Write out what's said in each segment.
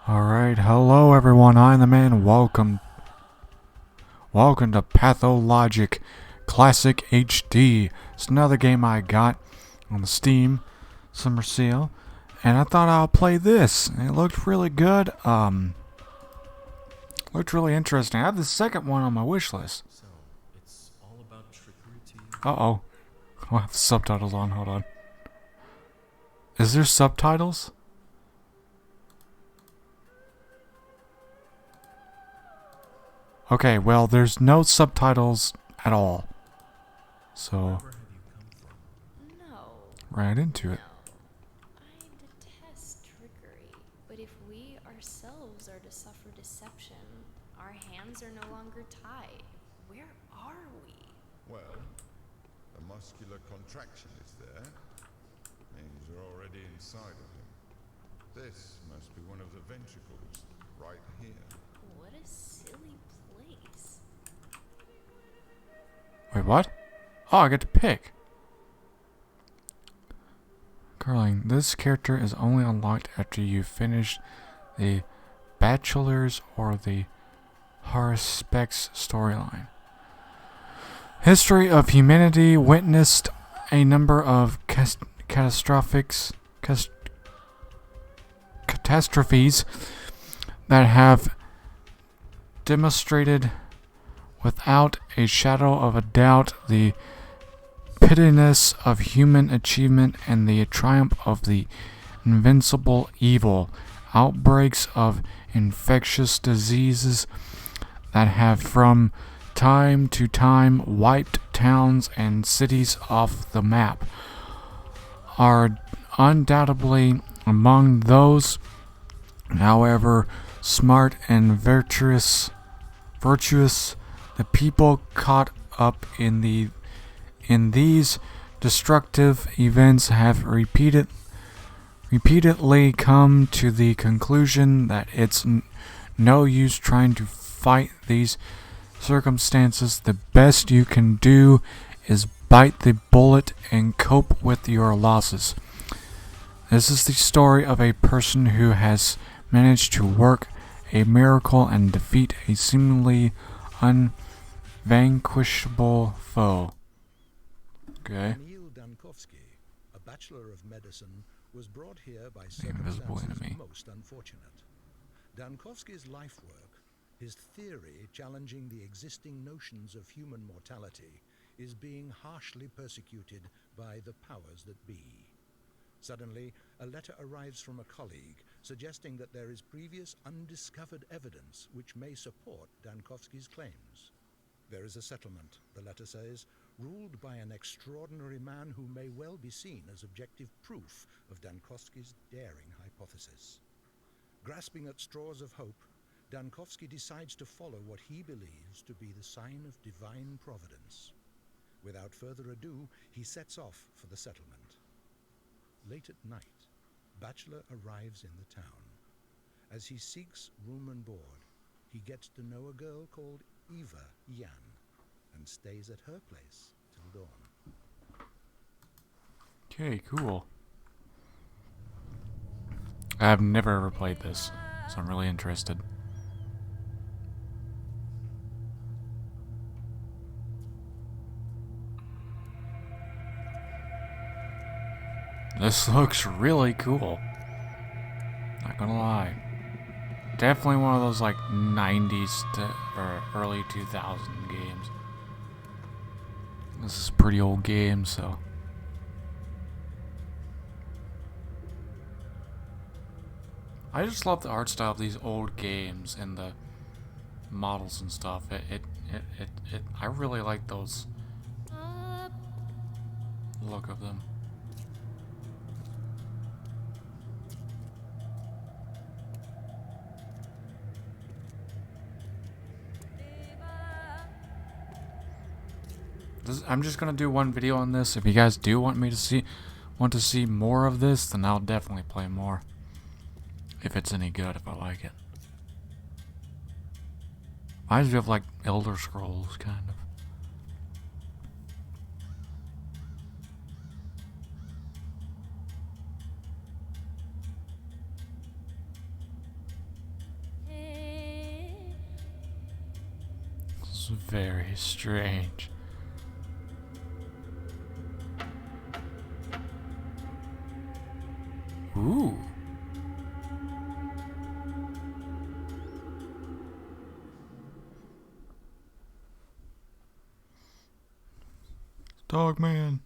Alright, hello everyone, I'm the man, welcome to Pathologic Classic HD. It's another game I got on the Steam Summer Sale, and I thought I'll play this. It looked really good, looked really interesting. I have the second one on my wish list. So, it's all about trickery to you? Uh-oh. I'll have the subtitles on, hold on. Is there subtitles? Okay, well, there's no subtitles at all. So, Where have you come from? No. right into it. I detest trickery, but if we ourselves are to suffer deception, our hands are no longer tied. Where are we? Well, a muscular contraction is there. Means you're already inside of him. This must be one of the ventricles, right here. What a silly place. Wait, what? Oh, I get to pick. Carling, this character is only unlocked after you finish the Bachelor's or the Haruspex storyline. History of humanity witnessed a number of catastrophes that have demonstrated without a shadow of a doubt the pitilessness of human achievement and the triumph of the invincible evil. Outbreaks of infectious diseases that have from time to time wiped towns and cities off the map are undoubtedly among those, however smart and virtuous the people caught up in these destructive events have repeatedly come to the conclusion that it's no use trying to fight these circumstances. The best you can do is bite the bullet and cope with your losses. This is the story of a person who has managed to work a miracle and defeat a seemingly unvanquishable foe. Okay. Emil Dankovsky, a Bachelor of Medicine, was brought here by Invisible circumstances enemy. most unfortunate. Dankovsky's life work, his theory challenging the existing notions of human mortality, is being harshly persecuted by the powers that be. Suddenly, a letter arrives from a colleague suggesting that there is previous undiscovered evidence which may support Dankovsky's claims. There is a settlement, the letter says, ruled by an extraordinary man who may well be seen as objective proof of Dankovsky's daring hypothesis. Grasping at straws of hope, Dankovsky decides to follow what he believes to be the sign of divine providence. Without further ado, he sets off for the settlement. Late at night, Bachelor arrives in the town. As he seeks room and board, he gets to know a girl called Eva Yan and stays at her place till dawn. Okay, cool. I've never ever played this, so I'm really interested. This looks really cool. Not gonna lie. Definitely one of those like 90s or early 2000 games. This is a pretty old game, so. I just love the art style of these old games and the models and stuff. I really like those look of them. I'm just gonna do one video on this. If you guys do want to see more of this, then I'll definitely play more. If it's any good, if I like it. Reminds me of like Elder Scrolls, kind of. very strange. Ooh. Dogman.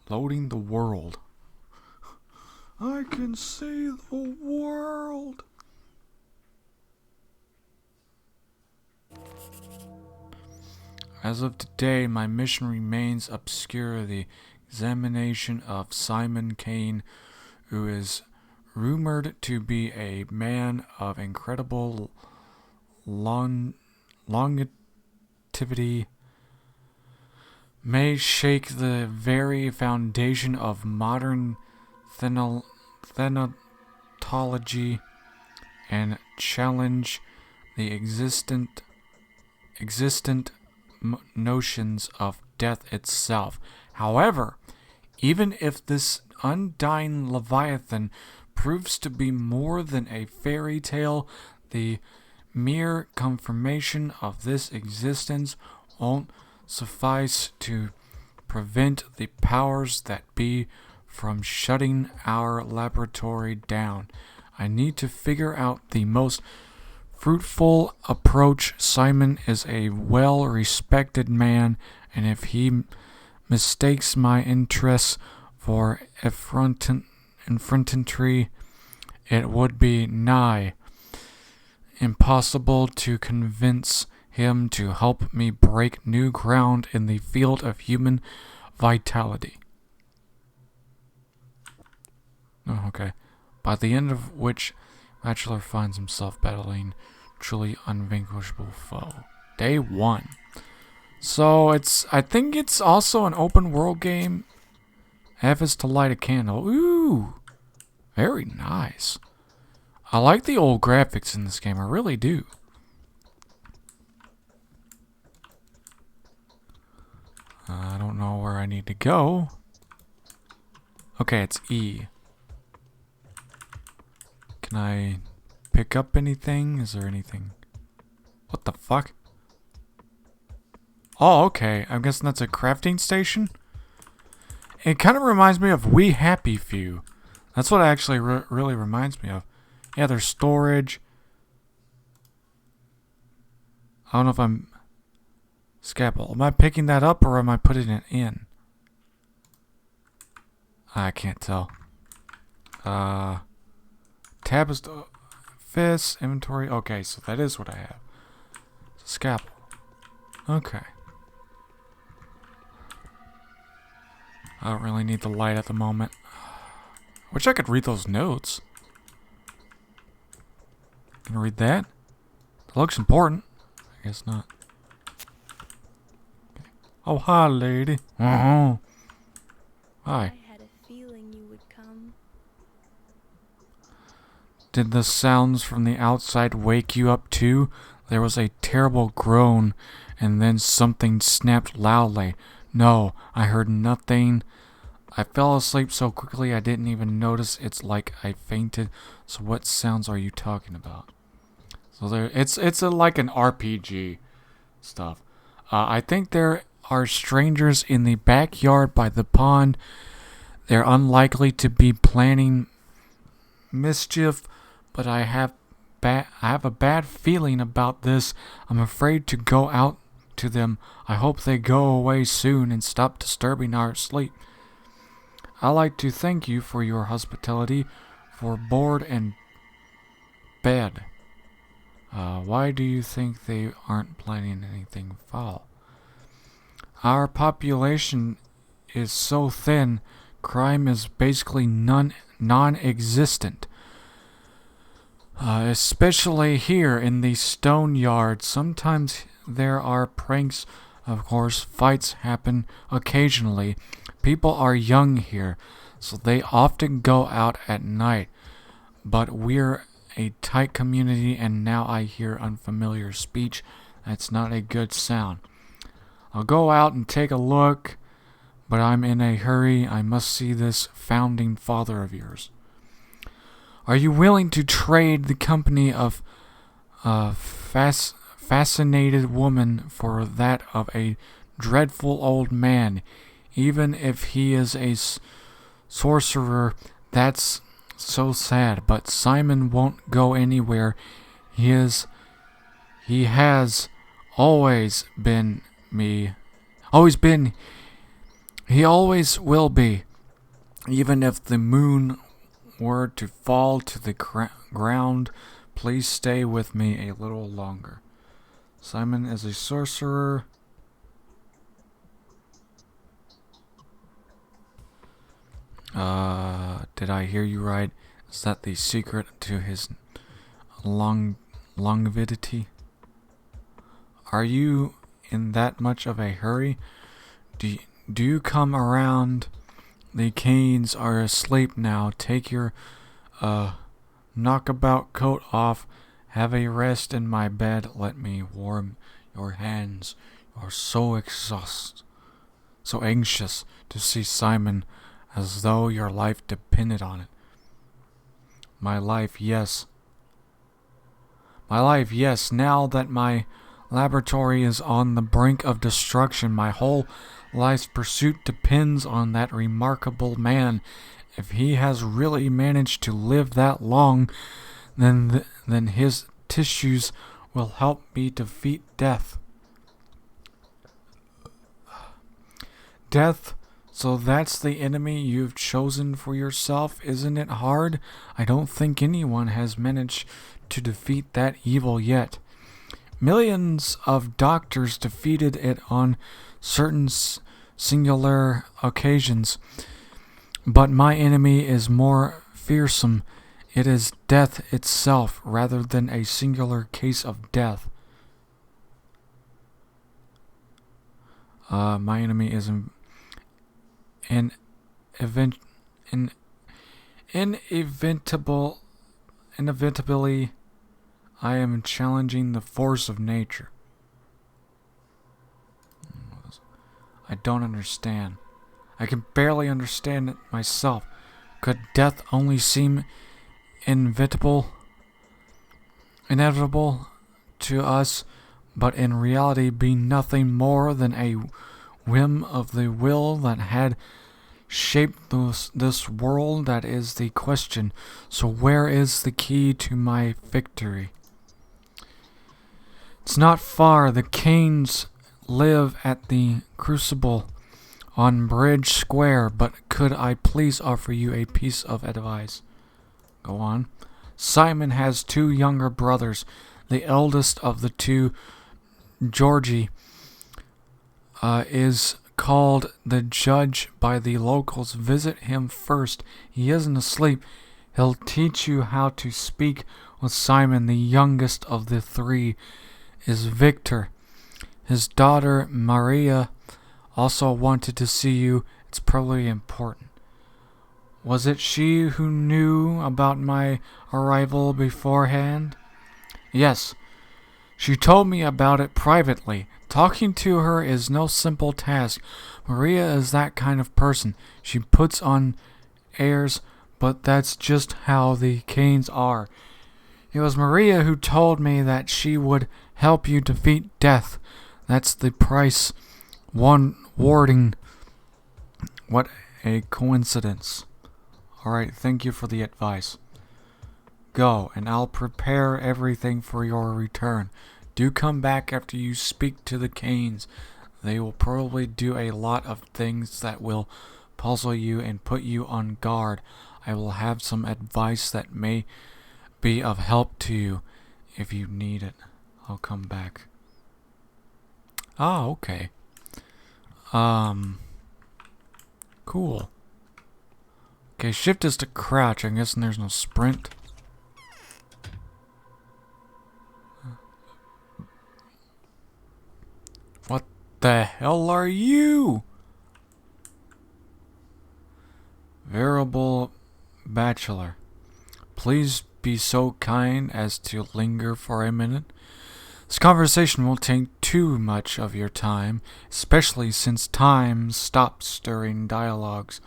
Loading the world. I can see the world. As of today, my mission remains obscure. The examination of Simon Kane, who is rumored to be a man of incredible longevity, may shake the very foundation of modern thanatology and challenge the existent notions of death itself. However, even if this undying Leviathan proves to be more than a fairy tale, the mere confirmation of this existence won't suffice to prevent the powers that be from shutting our laboratory down. I need to figure out the most fruitful approach. Simon is a well-respected man, and if he mistakes my interests for effrontery, it would be nigh impossible to convince him to help me break new ground in the field of human vitality. Oh, okay. By the end of which, Bachelor finds himself battling truly unvanquishable foe. Day 1. So I think it's also an open world game. F is to light a candle. Ooh, very nice. I like the old graphics in this game. I really do. I don't know where I need to go. Okay, it's E. Can I pick up anything? Is there anything? What the fuck? Oh, okay. I'm guessing that's a crafting station? It kind of reminds me of We Happy Few. That's what it actually really reminds me of. Yeah, there's storage. I don't know if I'm... Scalpel. Am I picking that up or am I putting it in? I can't tell. Tab is the fist, inventory. Okay, so that is what I have. Scalpel. Okay. I don't really need the light at the moment. Wish I could read those notes. Can I read that? That looks important. I guess not. Okay. Oh, hi, lady. Hi. I had a feeling you would come. Did the sounds from the outside wake you up too? There was a terrible groan, and then something snapped loudly. No, I heard nothing. I fell asleep so quickly I didn't even notice. It's like I fainted. So what sounds are you talking about? So it's like an RPG stuff. I think there are strangers in the backyard by the pond. They're unlikely to be planning mischief, but I have a bad feeling about this. I'm afraid to go out to them. I hope they go away soon and stop disturbing our sleep. I'd like to thank you for your hospitality, for board and bed. Why do you think they aren't planning anything foul? Our population is so thin, crime is basically non-existent. Especially here in the stone yard. Sometimes there are pranks, of course. Fights happen occasionally. People are young here, so they often go out at night. But we're a tight community, and now I hear unfamiliar speech. That's not a good sound. I'll go out and take a look, but I'm in a hurry. I must see this founding father of yours. Are you willing to trade the company of a fascinated woman for that of a dreadful old man. Even if he is a sorcerer, that's so sad. But Simon won't go anywhere. He has always been me. Always been. He always will be. Even if the moon were to fall to the ground, please stay with me a little longer. Simon is a sorcerer. Did I hear you right? Is that the secret to his longevity? Are you in that much of a hurry? Do you come around? The canes are asleep now. Take your knockabout coat off. Have a rest in my bed. Let me warm your hands. You're so exhausted, so anxious to see Simon, as though your life depended on it. My life, yes. Now that my laboratory is on the brink of destruction, my whole life's pursuit depends on that remarkable man. If he has really managed to live that long, then his tissues will help me defeat death. Death, so that's the enemy you've chosen for yourself. Isn't it hard? I don't think anyone has managed to defeat that evil yet. Millions of doctors defeated it on certain singular occasions, but my enemy is more fearsome. It is death itself, rather than a singular case of death. My enemy is inevitably, I am challenging the force of nature. I don't understand. I can barely understand it myself. Could death only seem inevitable to us, but in reality be nothing more than a whim of the will that had shaped this world? That is the question. So where is the key to my victory? It's not far. The Canes live at the Crucible on Bridge Square, but could I please offer you a piece of advice? Go on. Simon has 2 younger brothers. The eldest of the 2, Georgie, is called the Judge by the locals. Visit him first. He isn't asleep. He'll teach you how to speak with Simon. The youngest of the 3 is Victor. His daughter, Maria, also wanted to see you. It's probably important. Was it she who knew about my arrival beforehand? Yes. She told me about it privately. Talking to her is no simple task. Maria is that kind of person. She puts on airs, but that's just how the Canes are. It was Maria who told me that she would help you defeat death. That's the price one warding. What a coincidence. Alright, thank you for the advice. Go, and I'll prepare everything for your return. Do come back after you speak to the Canes. They will probably do a lot of things that will puzzle you and put you on guard. I will have some advice that may be of help to you if you need it. I'll come back. Ah, okay. Cool. Okay, shift is to crouch. I'm guessing there's no sprint. What the hell are you? Variable Bachelor. Please be so kind as to linger for a minute. This conversation won't take too much of your time, especially since time stops during dialogues.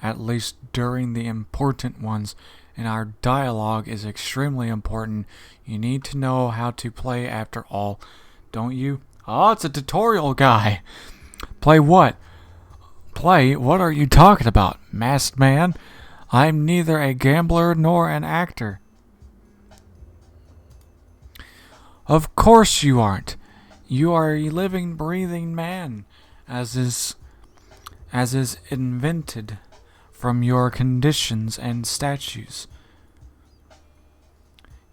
at least during the important ones, and our dialogue is extremely important. You need to know how to play after all, don't you? Oh, it's a tutorial guy. Play what? Play? What are you talking about, masked man? I'm neither a gambler nor an actor. Of course you aren't. You are a living, breathing man, as is invented from your conditions and statues.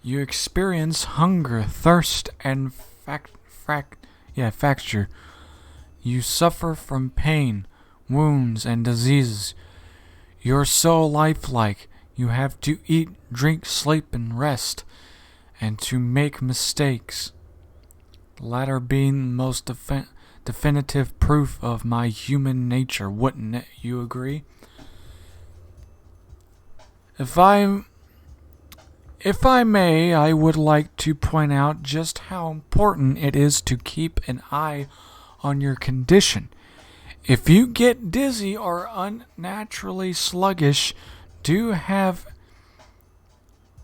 You experience hunger, thirst, and fracture. You suffer from pain, wounds, and diseases. You're so lifelike. You have to eat, drink, sleep, and rest, and to make mistakes. The latter being the most definitive proof of my human nature, wouldn't it? You agree? If I may, I would like to point out just how important it is to keep an eye on your condition. If you get dizzy or unnaturally sluggish, do have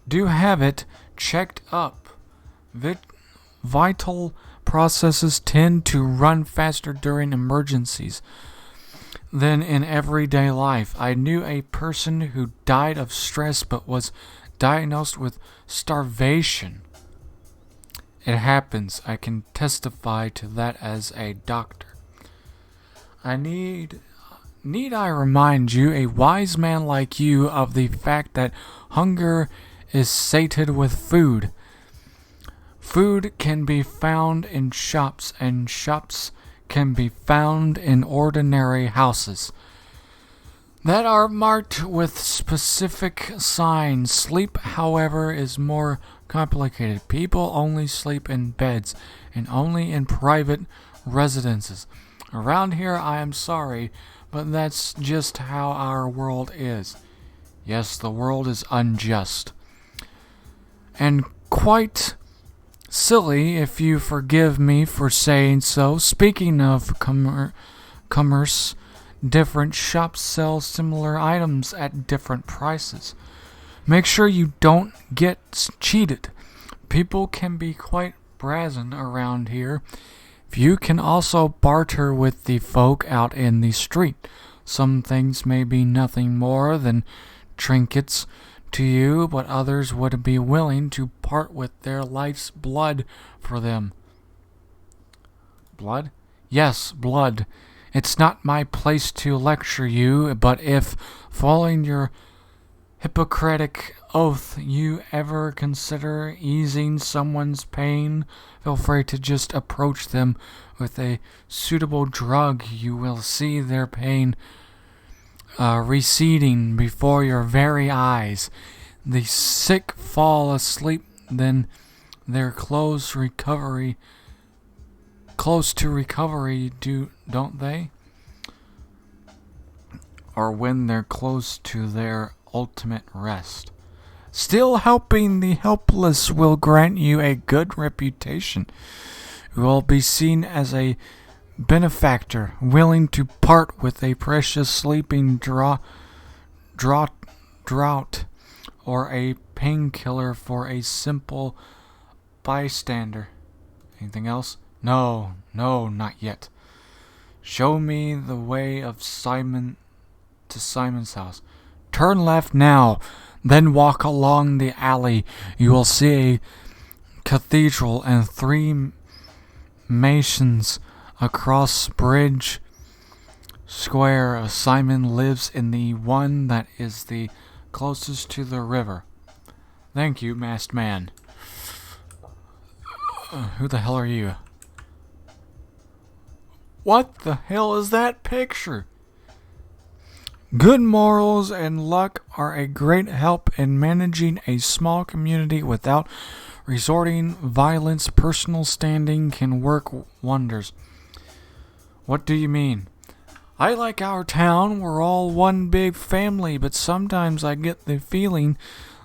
it checked up. Vital processes tend to run faster during emergencies than in everyday life. I knew a person who died of stress but was diagnosed with starvation. It happens. I can testify to that as a doctor. Need I remind you, a wise man like you, of the fact that hunger is sated with food. Food can be found in shops, and shops can be found in ordinary houses that are marked with specific signs. Sleep, however, is more complicated. People only sleep in beds, and only in private residences. Around here, I am sorry, but that's just how our world is. Yes, the world is unjust. And quite silly, if you forgive me for saying so. Speaking of commerce, different shops sell similar items at different prices. Make sure you don't get cheated. People can be quite brazen around here. You can also barter with the folk out in the street. Some things may be nothing more than trinkets to you, but others would be willing to part with their life's blood for them. Blood? Yes, blood. It's not my place to lecture you, but if, following your Hippocratic oath, you ever consider easing someone's pain, feel free to just approach them with a suitable drug. You will see their pain receding before your very eyes. The sick fall asleep, then they're close to recovery, don't they? Or when they're close to their ultimate rest. Still, helping the helpless will grant you a good reputation. You will be seen as a benefactor, willing to part with a precious sleeping draught, or a painkiller for a simple bystander. Anything else? No, not yet. Show me the way of Simon's house. Turn left now, then walk along the alley. You will see a cathedral and 3 masons across Bridge Square. Simon lives in the one that is the closest to the river. Thank you, masked man. Who the hell are you? What the hell is that picture? Good morals and luck are a great help in managing a small community without resorting violence. Personal standing can work wonders. What do you mean? I like our town. We're all one big family, but sometimes I get the feeling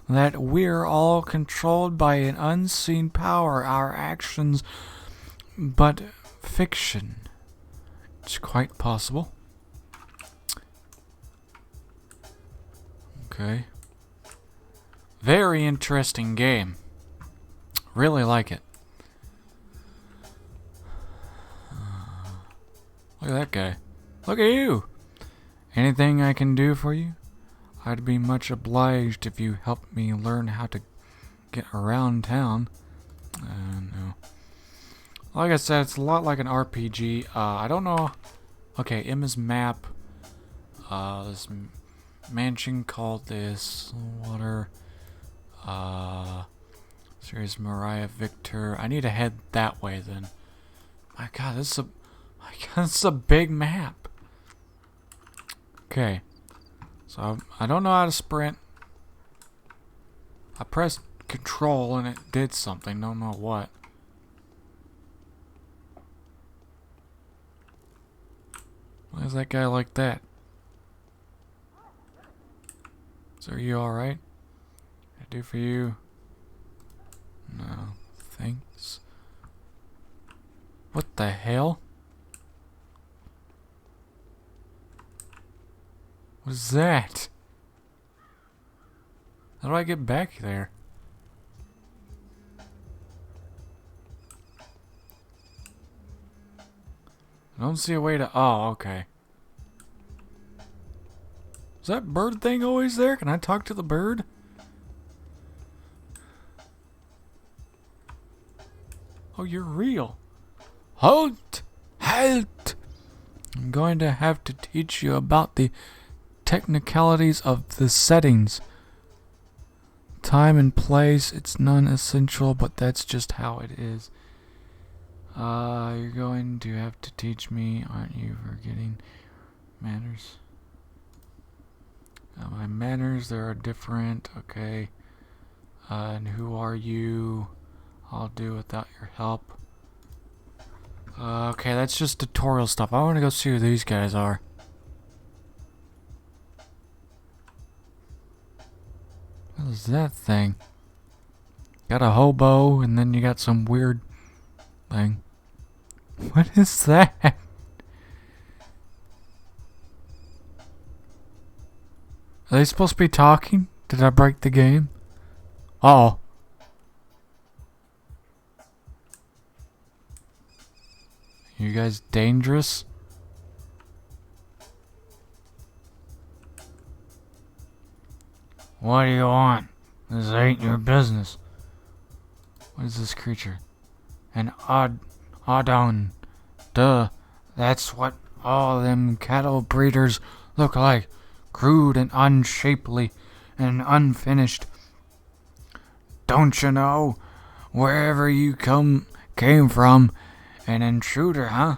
that we're all controlled by an unseen power. Our actions, but fiction. It's quite possible. Okay. Very interesting game. Really like it. Look at that guy. Look at you! Anything I can do for you? I'd be much obliged if you helped me learn how to get around town. No. Like I said, it's a lot like an RPG. I don't know. Okay, Emma's map. This mansion called this water. Series Mariah Victor. I need to head that way then. My God, this is a big map. Okay, so I don't know how to sprint. I pressed control and it did something. Don't know what. Why is that guy like that? So are you alright? I do for you? No, thanks. What the hell? What is that? How do I get back there? I don't see a way to... Oh, okay. Is that bird thing always there? Can I talk to the bird? Oh, you're real. Halt! Halt! I'm going to have to teach you about the technicalities of the settings. Time and place, it's non-essential, but that's just how it is. You're going to have to teach me, aren't you, forgetting manners? My manners, they are different, okay. And who are you? I'll do without your help. Okay, that's just tutorial stuff. I want to go see who these guys are. What is that thing? Got a hobo, and then you got some weird thing. What is that? Are they supposed to be talking? Did I break the game? Oh. You guys dangerous? What do you want? This ain't your business. What is this creature? An Audon. Duh. That's what all them cattle breeders look like. Crude and unshapely and unfinished. Don't you know? Wherever you came from, an intruder, huh?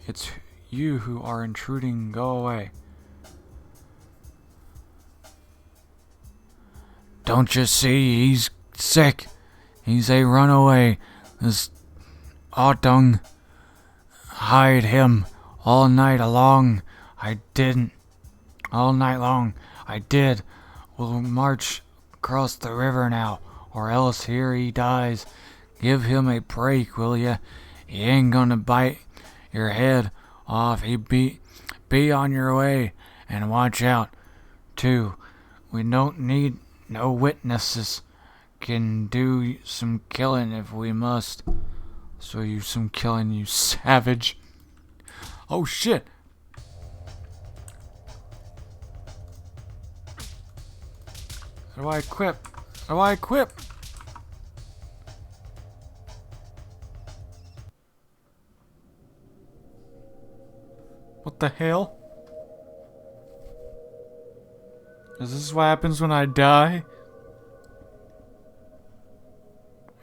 It's you who are intruding. Go away. Don't you see? He's sick. He's a runaway. This Audung hide him all night long. I didn't. All night long. I did. We'll march across the river now, or else here he dies. Give him a break, will ya? He ain't gonna bite your head off. He be on your way, and watch out, too. We don't need no witnesses. Can do some killing if we must. So you some killing, you savage. Oh shit! How do I equip? How do I equip? What the hell? Is this what happens when I die?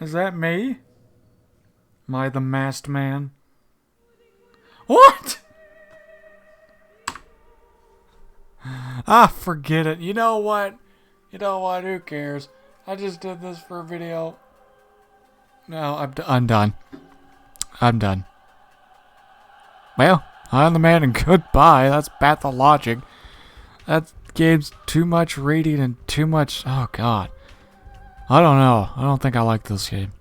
Is that me? Am I the masked man? What? Ah, forget it. You know what? You know what? Who cares? I just did this for a video. No, I'm done. I'm done. Well, I'm the man and goodbye. That's Pathologic. That game's too much reading and too much... Oh, God. I don't know. I don't think I like this game.